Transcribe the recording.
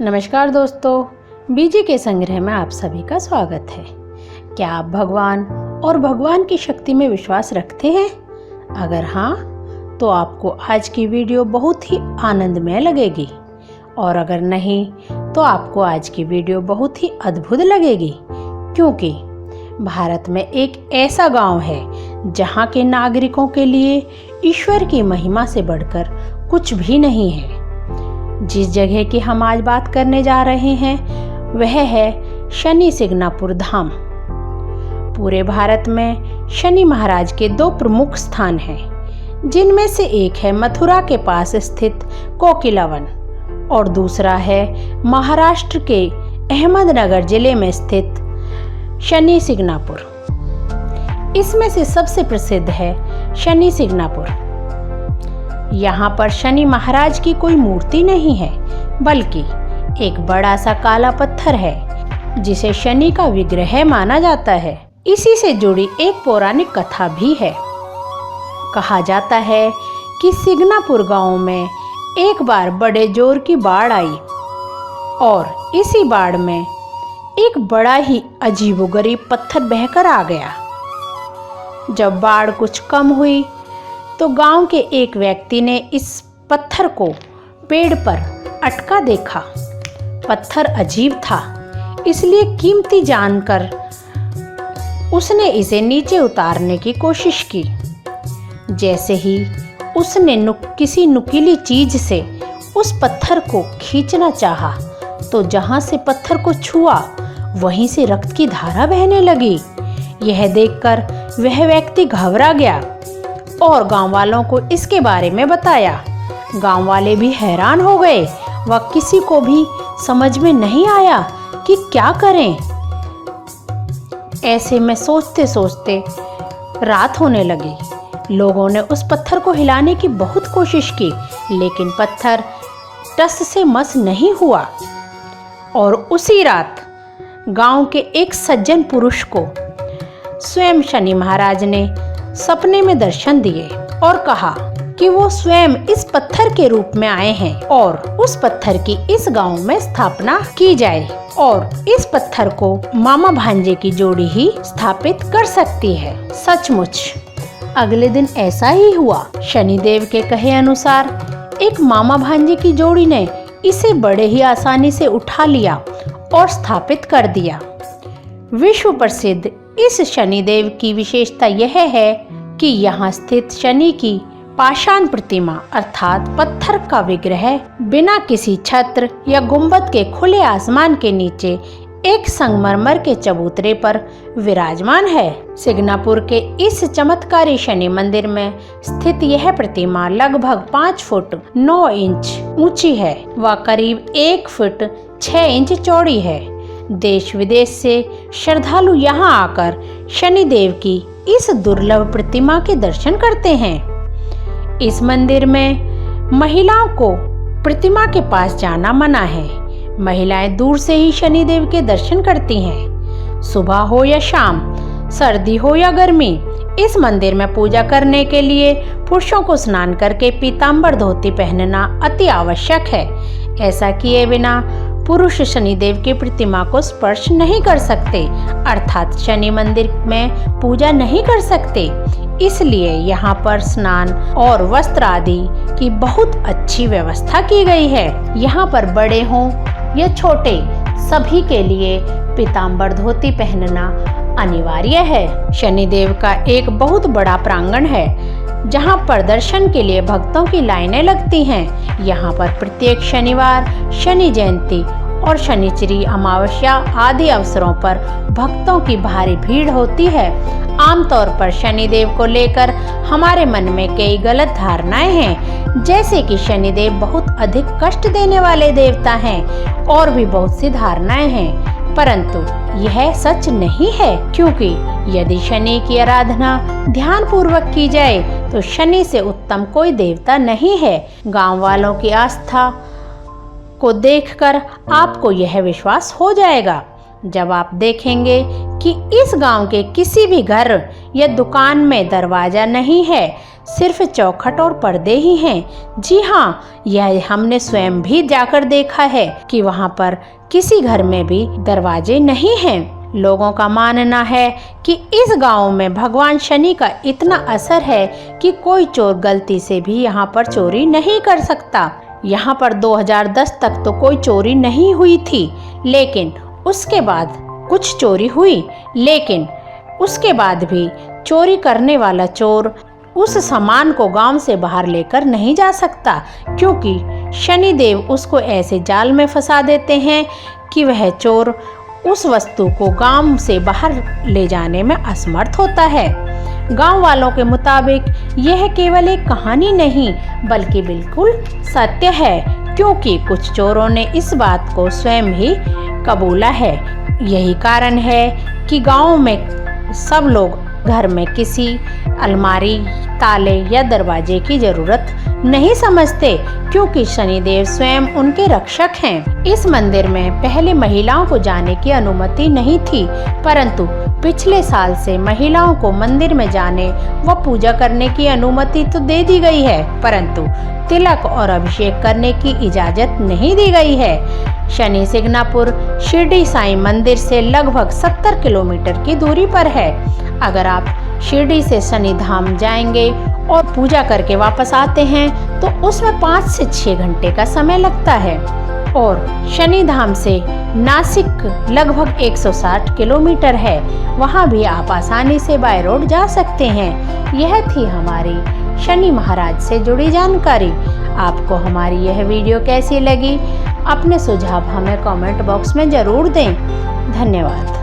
नमस्कार दोस्तों, बीजी के संग्रह में आप सभी का स्वागत है। क्या आप भगवान और भगवान की शक्ति में विश्वास रखते हैं? अगर हाँ, तो आपको आज की वीडियो बहुत ही आनंदमय लगेगी और अगर नहीं, तो आपको आज की वीडियो बहुत ही अद्भुत लगेगी, क्योंकि भारत में एक ऐसा गांव है जहां के नागरिकों के लिए ईश्वर की महिमा से बढ़कर कुछ भी नहीं है। जिस जगह की हम आज बात करने जा रहे हैं वह है शनि सिग्नापुर धाम। पूरे भारत में शनि महाराज के दो प्रमुख स्थान हैं, जिनमें से एक है मथुरा के पास स्थित कोकिलावन और दूसरा है महाराष्ट्र के अहमदनगर जिले में स्थित शनि सिग्नापुर। इसमें से सबसे प्रसिद्ध है शनि सिग्नापुर। यहाँ पर शनि महाराज की कोई मूर्ति नहीं है, बल्कि एक बड़ा सा काला पत्थर है जिसे शनि का विग्रह माना जाता है। इसी से जुड़ी एक पौराणिक कथा भी है। कहा जाता है कि सिग्नापुर गांव में एक बार बड़े जोर की बाढ़ आई और इसी बाढ़ में एक बड़ा ही अजीबोगरीब पत्थर बहकर आ गया। जब बाढ़ कुछ कम हुई तो गांव के एक व्यक्ति ने इस पत्थर को पेड़ पर अटका देखा। पत्थर अजीब था, इसलिए कीमती जानकर उसने इसे नीचे उतारने की कोशिश की। जैसे ही उसने किसी नुकीली चीज से उस पत्थर को खींचना चाहा, तो जहां से पत्थर को छुआ वहीं से रक्त की धारा बहने लगी। यह देखकर वह व्यक्ति घबरा गया और गांव वालों को इसके बारे में बताया। गांव वाले भी हैरान हो गए। वह किसी को भी समझ में नहीं आया कि क्या करें। ऐसे में सोचते सोचते रात होने लगी। लोगों ने उस पत्थर को हिलाने की बहुत कोशिश की, लेकिन पत्थर टस से मस नहीं हुआ। और उसी रात गांव के एक सज्जन पुरुष को स्वयं शनि महाराज ने सपने में दर्शन दिए और कहा कि वो स्वयं इस पत्थर के रूप में आए हैं और उस पत्थर की इस गांव में स्थापना की जाए और इस पत्थर को मामा भांजे की जोड़ी ही स्थापित कर सकती है। सचमुच अगले दिन ऐसा ही हुआ। शनिदेव के कहे अनुसार एक मामा भांजे की जोड़ी ने इसे बड़े ही आसानी से उठा लिया और स्थापित कर दिया। विश्व प्रसिद्ध इस शनिदेव की विशेषता यह है कि यहाँ स्थित शनि की पाषाण प्रतिमा अर्थात पत्थर का विग्रह बिना किसी छत्र या गुंबद के खुले आसमान के नीचे एक संगमरमर के चबूतरे पर विराजमान है। सिग्नापुर के इस चमत्कारी शनि मंदिर में स्थित यह प्रतिमा लगभग 5 फुट 9 इंच ऊंची है व करीब 1 फुट 6 इंच चौड़ी है। देश विदेश से श्रद्धालु यहाँ आकर शनिदेव की इस दुर्लभ प्रतिमा के दर्शन करते हैं। इस मंदिर में महिलाओं को प्रतिमा के पास जाना मना है। महिलाएं दूर से ही शनिदेव के दर्शन करती हैं। सुबह हो या शाम, सर्दी हो या गर्मी, इस मंदिर में पूजा करने के लिए पुरुषों को स्नान करके पीतांबर धोती पहनना अति आवश्यक है। ऐसा किए बिना पुरुष शनिदेव की प्रतिमा को स्पर्श नहीं कर सकते, अर्थात शनि मंदिर में पूजा नहीं कर सकते। इसलिए यहाँ पर स्नान और वस्त्र आदि की बहुत अच्छी व्यवस्था की गई है। यहाँ पर बड़े हों या छोटे, सभी के लिए पीतांबर धोती पहनना अनिवार्य है। शनिदेव का एक बहुत बड़ा प्रांगण है जहाँ पर दर्शन के लिए भक्तों की लाइनें लगती हैं। यहाँ पर प्रत्येक शनिवार, शनि जयंती और शनिचरी अमावस्या आदि अवसरों पर भक्तों की भारी भीड़ होती है। आमतौर पर शनिदेव को लेकर हमारे मन में कई गलत धारणाएं हैं, जैसे कि शनिदेव बहुत अधिक कष्ट देने वाले देवता हैं और भी बहुत सी धारणाएं हैं, परंतु यह सच नहीं है, क्योंकि यदि शनि की आराधना ध्यान पूर्वक की जाए तो शनि से उत्तम कोई देवता नहीं है। गांव वालों की आस्था को देखकर आपको यह विश्वास हो जाएगा जब आप देखेंगे कि इस गांव के किसी भी घर या दुकान में दरवाजा नहीं है, सिर्फ चौखट और पर्दे ही हैं। जी हाँ, यह हमने स्वयं भी जाकर देखा है कि वहाँ पर किसी घर में भी दरवाजे नहीं हैं। लोगों का मानना है कि इस गांव में भगवान शनि का इतना असर है कि कोई चोर गलती से भी यहाँ पर चोरी नहीं कर सकता। यहाँ पर 2010 तक तो कोई चोरी नहीं हुई थी, लेकिन उसके बाद कुछ चोरी हुई, लेकिन उसके बाद भी चोरी करने वाला चोर उस सामान को गांव से बाहर लेकर नहीं जा सकता, क्योंकि शनिदेव उसको ऐसे जाल में फंसा देते हैं कि वह चोर उस वस्तु को गांव से बाहर ले जाने में असमर्थ होता है। गांव वालों के मुताबिक यह केवल एक कहानी नहीं बल्कि बिल्कुल सत्य है, क्योंकि कुछ चोरों ने इस बात को स्वयं ही कबूला है। यही कारण है कि गांव में सब लोग घर में किसी अलमारी, ताले या दरवाजे की जरूरत नहीं समझते, क्योंकि शनिदेव स्वयं उनके रक्षक हैं। इस मंदिर में पहले महिलाओं को जाने की अनुमति नहीं थी, परंतु पिछले साल से महिलाओं को मंदिर में जाने व पूजा करने की अनुमति तो दे दी गई है, परंतु तिलक और अभिषेक करने की इजाजत नहीं दी गई है। शनि सिंगनापुर शिरडी साईं मंदिर से लगभग 70 किलोमीटर की दूरी पर है। अगर आप शिरडी से शनि धाम जाएंगे और पूजा करके वापस आते हैं तो उसमें 5 से 6 घंटे का समय लगता है, और शनि धाम से नासिक लगभग 160 किलोमीटर है। वहां भी आप आसानी से बाय रोड जा सकते हैं। यह थी हमारी शनि महाराज से जुड़ी जानकारी। आपको हमारी यह वीडियो कैसी लगी? अपने सुझाव हमें कमेंट बॉक्स में ज़रूर दें। धन्यवाद।